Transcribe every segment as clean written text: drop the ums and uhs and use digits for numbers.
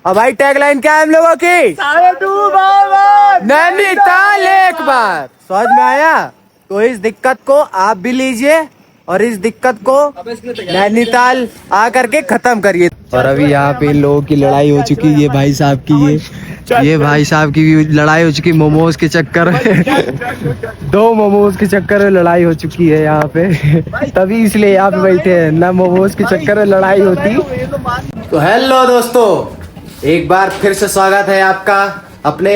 और भाई टैगलाइन क्या है हम लोगों की? नैनीताल एक बार। समझ में आया? तो इस दिक्कत को आप भी लीजिए और इस दिक्कत को नैनीताल आकर के खत्म करिए। और अभी यहाँ पे लोगों की लड़ाई हो चुकी है, ये भाई साहब की ये भाई साहब की भी लड़ाई हो चुकी है मोमोज के चक्कर में। 2 मोमोज के चक्कर में लड़ाई हो चुकी है यहाँ पे। तभी इसलिए यहाँ पे बैठे हैं, ना मोमोज के चक्कर में लड़ाई होती। तो हेलो दोस्तों, एक बार फिर से स्वागत है आपका अपने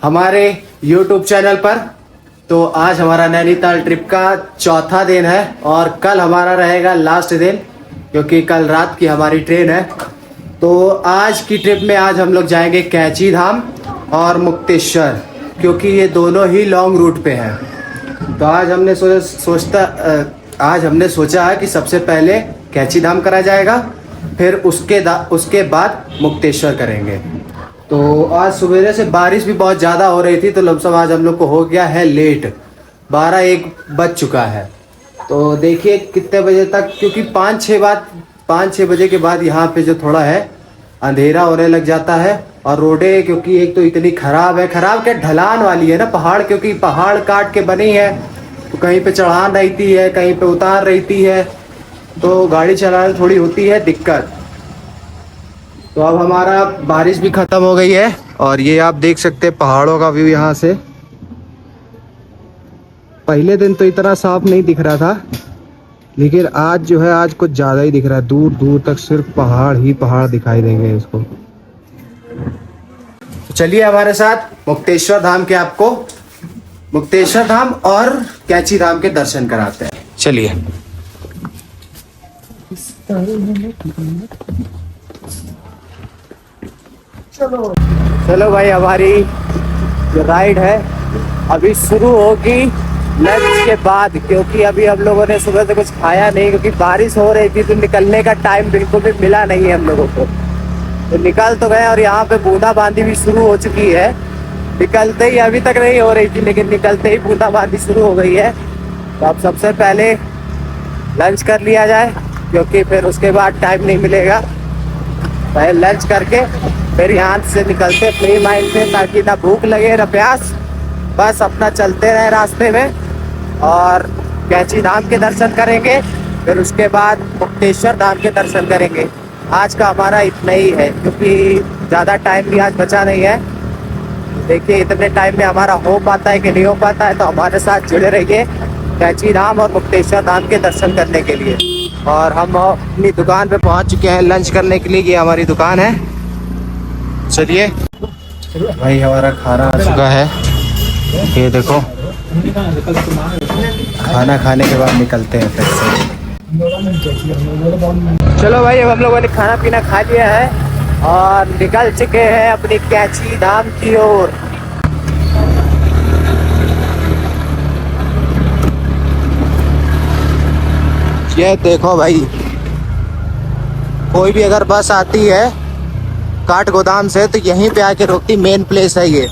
हमारे YouTube चैनल पर। तो आज हमारा नैनीताल ट्रिप का चौथा दिन है और कल हमारा रहेगा लास्ट दिन, क्योंकि कल रात की हमारी ट्रेन है। तो आज की ट्रिप में आज हम लोग जाएंगे कैंची धाम और मुक्तेश्वर, क्योंकि ये दोनों ही लॉन्ग रूट पे हैं। तो आज हमने सोचा है कि सबसे पहले कैंची धाम करा जाएगा, फिर उसके बाद मुक्तेश्वर करेंगे। तो आज सवेरे से बारिश भी बहुत ज़्यादा हो रही थी, तो लमसम आज हम लोग को हो गया है लेट, 12-1 बज चुका है। तो देखिए कितने बजे तक, क्योंकि 5-6 बजे के बाद यहाँ पे जो थोड़ा है अंधेरा होने लग जाता है। और रोडें क्योंकि एक तो इतनी ख़राब है, ख़राब क्या ढलान वाली है ना, पहाड़ क्योंकि पहाड़ काट के बनी है, तो कहीं पे चढ़ान रहती है, कहीं पे उतार रहती है, तो गाड़ी चलाने थोड़ी होती है दिक्कत। तो अब हमारा बारिश भी ख़त्म हो गई है और ये आप देख सकते हैं पहाड़ों का व्यू यहाँ से। पहले दिन तो इतना साफ नहीं दिख रहा था, लेकिन आज जो है आज कुछ ज़्यादा ही दिख रहा है। दूर दूर तक सिर्फ पहाड़ ही पहाड़ दिखाई देंगे इसको। तो चलिए हमारे साथ मुक्तेश्वर धाम के आपको मुक्तेश्वर धाम और कैंची धाम के दर्शन कराते हैं। चलिए चलो भाई, हमारी जो राइड है अभी शुरू होगी लंच के बाद, क्योंकि अभी हम लोगों ने सुबह से कुछ खाया नहीं, क्योंकि बारिश हो रही थी तो निकलने का टाइम बिल्कुल भी मिला नहीं है हम लोगों को। तो निकल तो गए और यहाँ पे बूंदाबांदी भी शुरू हो चुकी है। निकलते ही, अभी तक नहीं हो रही थी लेकिन निकलते ही बूंदाबांदी शुरू हो गई है। तो अब सबसे पहले लंच कर लिया जाए, क्योंकि फिर उसके बाद टाइम नहीं मिलेगा। पहले लंच करके फिर यहाँ से निकलते फ्री माइंड से, ताकि ना भूख लगे ना प्यास, बस अपना चलते रहे रास्ते में। और कैंची धाम के दर्शन करेंगे, फिर उसके बाद मुक्तेश्वर धाम के दर्शन करेंगे। आज का हमारा इतना ही है, क्योंकि ज़्यादा टाइम भी आज बचा नहीं है। देखिए इतने टाइम में हमारा हो पाता है कि नहीं हो पाता है, तो हमारे साथ जुड़े रहिए कैंची धाम और मुक्तेश्वर धाम के दर्शन करने के लिए। और हम अपनी दुकान पे पहुंच चुके हैं लंच करने के लिए। ये हमारी दुकान है। चलिए भाई, हमारा खाना आ चुका है, ये देखो। खाना खाने के बाद निकलते हैं फिर से। चलो भाई, अब हम लोगों ने खाना पीना खा लिया है और निकल चुके हैं अपनी कैंची धाम की ओर। ये देखो भाई, कोई भी अगर बस आती है काठगोदाम से तो यहीं पे आके रोकती। मेन प्लेस है ये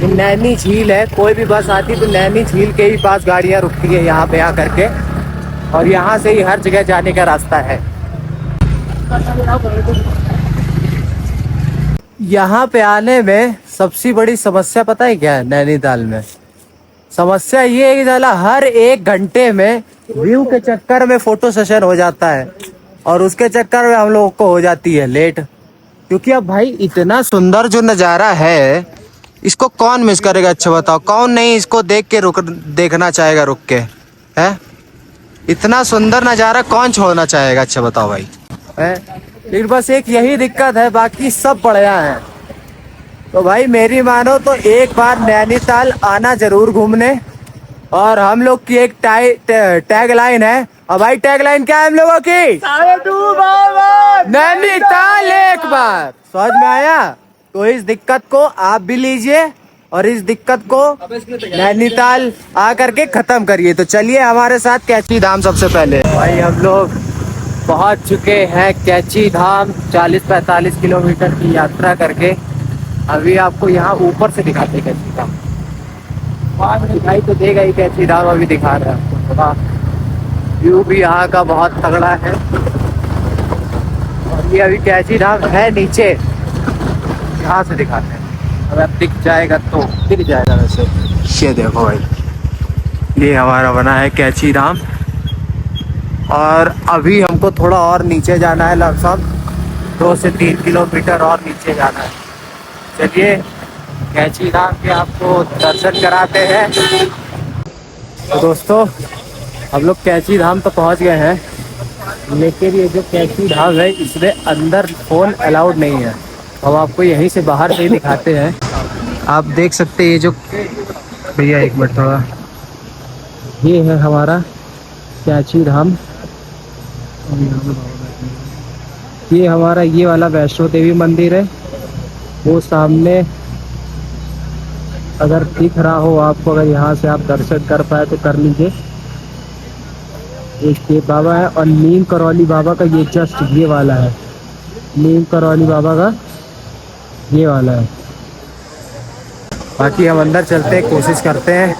नैनी झील है। कोई भी बस आती तो नैनी झील के ही पास गाड़ियां रुकती है यहाँ पे आकर के, और यहाँ से ही हर जगह जाने का रास्ता है। यहाँ पे आने में सबसे बड़ी समस्या पता है क्या है? नैनीताल में समस्या ये है कि साला हर 1 घंटे में व्यू के चक्कर में फोटो सेशन हो जाता है, और उसके चक्कर में हम लोगों को हो जाती है लेट। क्योंकि अब भाई इतना सुंदर जो नज़ारा है, इसको कौन मिस करेगा? अच्छा बताओ, कौन नहीं इसको देखना चाहेगा रुक के? है इतना सुंदर नज़ारा कौन छोड़ना चाहेगा? अच्छा बताओ भाई, है? लेकिन बस एक यही दिक्कत है, बाकी सब बढ़िया है। तो भाई मेरी मानो तो एक बार नैनीताल आना जरूर घूमने। और हम लोग की एक टैग लाइन है, और भाई टैग लाइन क्या है हम लोगों की? नैनीताल एक बार। समझ में आया? तो इस दिक्कत को आप भी लीजिए और इस दिक्कत को नैनीताल आकर के खत्म करिए। तो चलिए हमारे साथ कैंची धाम। सबसे पहले भाई हम लोग पहुंच चुके हैं कैंची धाम, 40-45 किलोमीटर की यात्रा करके। अभी आपको यहाँ ऊपर से दिखाते कैंची धाम, वहाँ में दिखाई तो देगा ही कैंची धाम। अभी दिखा रहे हैं आपको, थोड़ा व्यू भी यहाँ का बहुत तगड़ा है। और ये अभी कैंची धाम है नीचे, यहाँ से दिखाते हैं, अगर दिख जाएगा तो दिख जाएगा। वैसे ये देखो भाई, ये हमारा बना है कैची धाम। और अभी हमको थोड़ा और नीचे जाना है, लगभग 2 से 3 किलोमीटर और नीचे जाना है। चलिए कैची धाम के आपको दर्शन कराते हैं। तो दोस्तों हम लोग कैची धाम तो पहुंच गए हैं, लेकिन ये जो कैची धाम है इसमें अंदर फ़ोन अलाउड नहीं है। हम आपको यहीं से बाहर से ही दिखाते हैं। आप देख सकते हैं ये जो, भैया एक मिनट थोड़ा, ये है हमारा कैची धाम। ये हमारा ये वाला वैष्णो देवी मंदिर है, वो सामने अगर दिख रहा हो आपको, अगर यहाँ से आप दर्शन कर पाए तो कर लीजिए। एक ये बाबा है, और नीम करौली बाबा का ये जस्ट ये वाला है, नीम करौली बाबा का ये वाला है। बाकी हम अंदर चलते हैं, कोशिश करते हैं,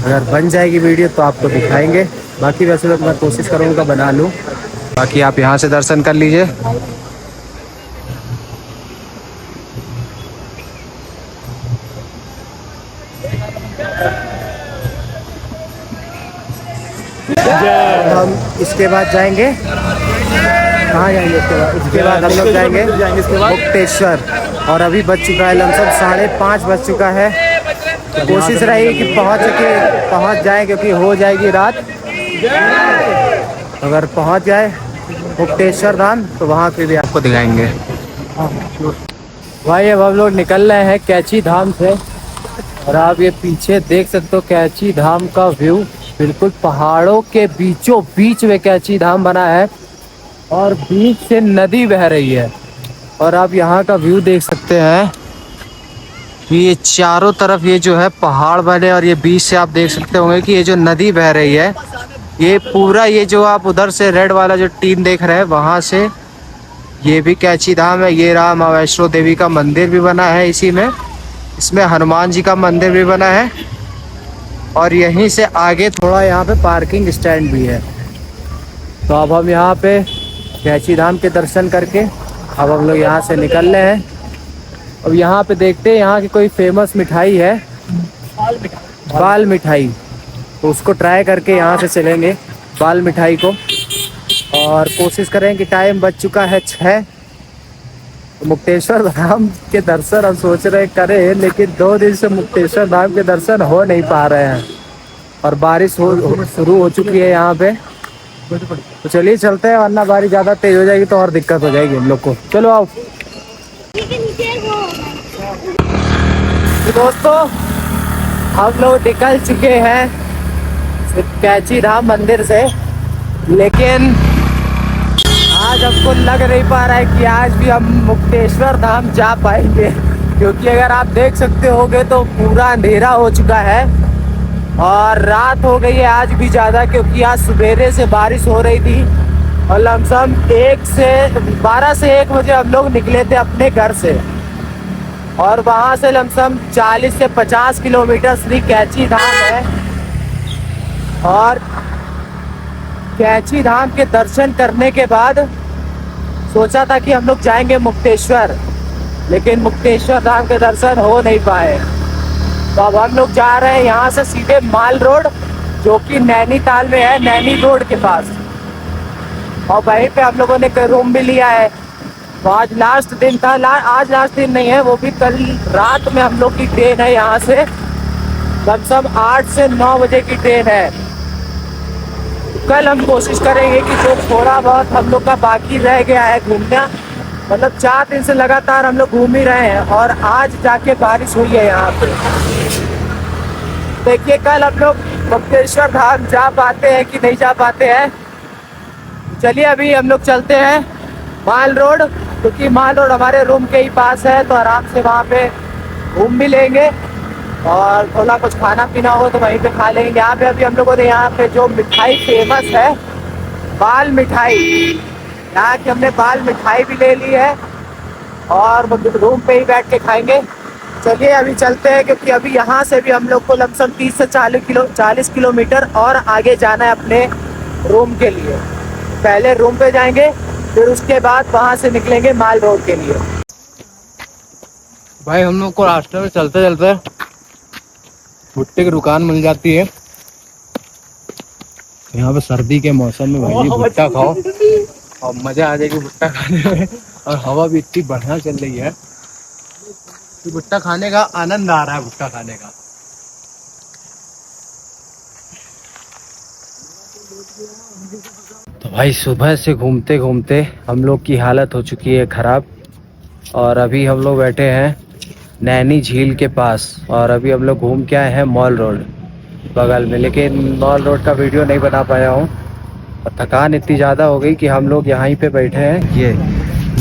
अगर बन जाएगी वीडियो तो आपको दिखाएंगे। बाकी वैसे तो मैं कोशिश करूँगा बना लूँ। बाकी आप यहाँ से दर्शन कर लीजिए। हम इसके बाद जाएंगे, कहाँ जाएंगे इसके बाद हम लोग जाएंगे मुक्तेश्वर। और अभी बज चुका है लमसम 5:30 बज चुका है। तो कोशिश रहेगी कि पहुँच जाए, क्योंकि हो जाएगी रात। अगर पहुँच जाए मुक्तेश्वर धाम तो वहाँ पे भी आपको दिखाएंगे। भाई अब हम लोग निकल रहे हैं कैची धाम से, और आप ये पीछे देख सकते हो कैची धाम का व्यू। बिल्कुल पहाड़ों के बीचों बीच में कैची धाम बना है, और बीच से नदी बह रही है। और आप यहाँ का व्यू देख सकते हैं, ये चारों तरफ ये जो है पहाड़ बने, और ये बीच से आप देख सकते होंगे कि ये जो नदी बह रही है, ये पूरा, ये जो आप उधर से रेड वाला जो टीन देख रहे हैं वहाँ से ये भी कैची धाम है। ये राम वैष्णो देवी का मंदिर भी बना है इसी में, इसमें हनुमान जी का मंदिर भी बना है। और यहीं से आगे थोड़ा यहाँ पे पार्किंग स्टैंड भी है। तो अब हम यहाँ पे कैची धाम के दर्शन करके अब हम लोग यहाँ से निकल रहे हैं। अब यहाँ पे देखते हैं, यहाँ की कोई फेमस मिठाई है बाल मिठाई, तो उसको ट्राई करके यहाँ से चलेंगे बाल मिठाई को। और कोशिश करें कि टाइम बच चुका है 6, तो मुक्तेश्वर धाम के दर्शन हम सोच रहे करें, लेकिन 2 दिन से मुक्तेश्वर धाम के दर्शन हो नहीं पा रहे हैं, और बारिश शुरू हो चुकी है यहाँ पे। तो चलिए चलते हैं, वरना बारिश ज़्यादा तेज हो जाएगी तो और दिक्कत हो जाएगी हम लोग को। चलो आओ। तो दोस्तों हम लोग निकल चुके हैं कैची धाम मंदिर से, लेकिन आज हमको लग नहीं पा रहा है कि आज भी हम मुक्तेश्वर धाम जा पाएंगे, क्योंकि अगर आप देख सकते होगे तो पूरा अंधेरा हो चुका है और रात हो गई है आज भी ज़्यादा, क्योंकि आज सवेरे से बारिश हो रही थी। और लमसम 12 से 1 बजे हम लोग निकले थे अपने घर से, और वहाँ से लमसम 40 से 50 किलोमीटर श्री कैची धाम है। और कैची धाम के दर्शन करने के बाद सोचा था कि हम लोग जाएंगे मुक्तेश्वर, लेकिन मुक्तेश्वर धाम के दर्शन हो नहीं पाए। तो अब हम लोग जा रहे हैं यहाँ से सीधे माल रोड, जो कि नैनीताल में है, नैनी रोड के पास। और वहीं पे हम लोगों ने रूम भी लिया है। तो आज लास्ट दिन था, आज लास्ट दिन नहीं है, वो भी कल रात में हम लोग की ट्रेन है यहाँ से, लमसम 8 से 9 बजे की ट्रेन है। कल हम कोशिश करेंगे कि जो थोड़ा बहुत हम लोग का बाकी रह गया है घूमना, मतलब 4 दिन से लगातार हम लोग घूम ही रहे हैं, और आज जाके बारिश हुई है यहाँ पे। देखिए कल हम लोग मुक्तेश्वर धाम जा पाते हैं कि नहीं जा पाते हैं। चलिए अभी हम लोग चलते हैं माल रोड, क्योंकि माल रोड हमारे रूम के ही पास है, तो आराम से वहाँ पे घूम भी लेंगे, और थोड़ा कुछ खाना पीना हो तो वहीं पे खा लेंगे। यहाँ पे अभी हम लोगों ने यहाँ पे जो मिठाई फेमस है बाल मिठाई, यहाँ की हमने बाल मिठाई भी ले ली है, और रूम पे ही बैठ के खाएंगे। चलिए अभी चलते हैं, क्योंकि अभी यहाँ से भी हम लोग को लमसम 30 से 40 किलोमीटर और आगे जाना है अपने रूम के लिए। पहले रूम पे जाएंगे, फिर उसके बाद वहाँ से निकलेंगे माल रोड के लिए। भाई हम लोग को रास्ते में चलते चलते भुट्टे की दुकान मिल जाती है। यहाँ पे सर्दी के मौसम में भाई भुट्टा खाओ और मजा आ जाएगी भुट्टा खाने में। और हवा भी इतनी बढ़िया चल रही है कि भुट्टा खाने का आनंद आ रहा है, भुट्टा खाने का। तो भाई सुबह से घूमते घूमते हम लोग की हालत हो चुकी है खराब और अभी हम लोग बैठे हैं नैनी झील के पास और अभी हम लोग घूम के आए हैं मॉल रोड बगल में, लेकिन मॉल रोड का वीडियो नहीं बना पाया हूँ और थकान इतनी ज़्यादा हो गई कि हम लोग यहीं पे बैठे हैं ये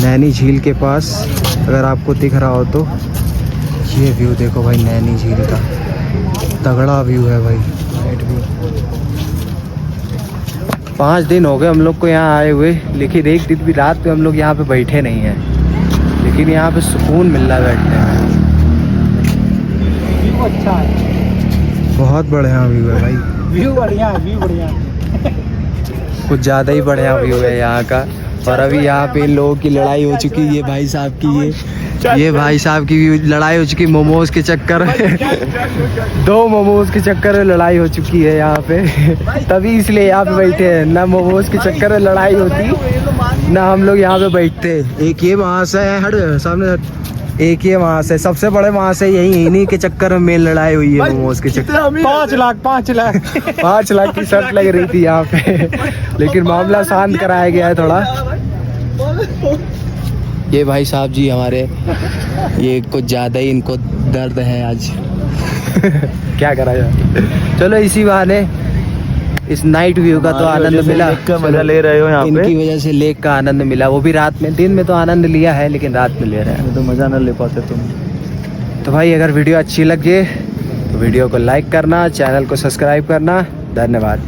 नैनी झील के पास। अगर आपको दिख रहा हो तो ये व्यू देखो भाई, नैनी झील का तगड़ा व्यू है भाई, नाइट व्यू। 5 दिन हो गए हम लोग को यहाँ आए हुए, लेकिन एक दिन भी रात में हम लोग यहाँ पे बैठे नहीं हैं, लेकिन यहाँ पे सुकून मिल रहा है बैठने में। अच्छा है, बहुत बढ़िया व्यू है भाई, व्यू बढ़िया है, व्यू बढ़िया कुछ ज़्यादा ही बढ़िया व्यू है यहाँ का। और अभी यहाँ पे इन लोगों की लड़ाई हो चुकी है, ये भाई साहब की ये भाई साहब की लड़ाई हो चुकी मोमोज के चक्कर में 2 मोमोज के चक्कर में लड़ाई हो चुकी है यहाँ पे। तभी इसलिए यहाँ पे बैठे हैं, ना मोमोज के चक्कर में लड़ाई होती ना हम लोग यहाँ पे बैठते। एक ये महाशय है, हट सामने हट, एक ये महाशय सबसे बड़े महाशय यही, इन्हीं के चक्कर में मेन लड़ाई हुई है मोमोज के चक्कर। 5 लाख की शर्त लग रही थी यहाँ पे, लेकिन मामला शांत कराया गया है थोड़ा। ये भाई साहब जी हमारे, ये कुछ ज्यादा ही इनको दर्द है आज क्या करा जाए। चलो इसी बहाने इस नाइट व्यू का तो आनंद मिला, मजा ले रहे हो यहाँ पे। इनकी वजह से लेक का आनंद मिला, वो भी रात में। दिन में तो आनंद लिया है लेकिन रात में ले रहे हैं, तो मजा ना ले पाते तुम। तो भाई अगर वीडियो अच्छी लगे तो वीडियो को लाइक करना, चैनल को सब्सक्राइब करना। धन्यवाद।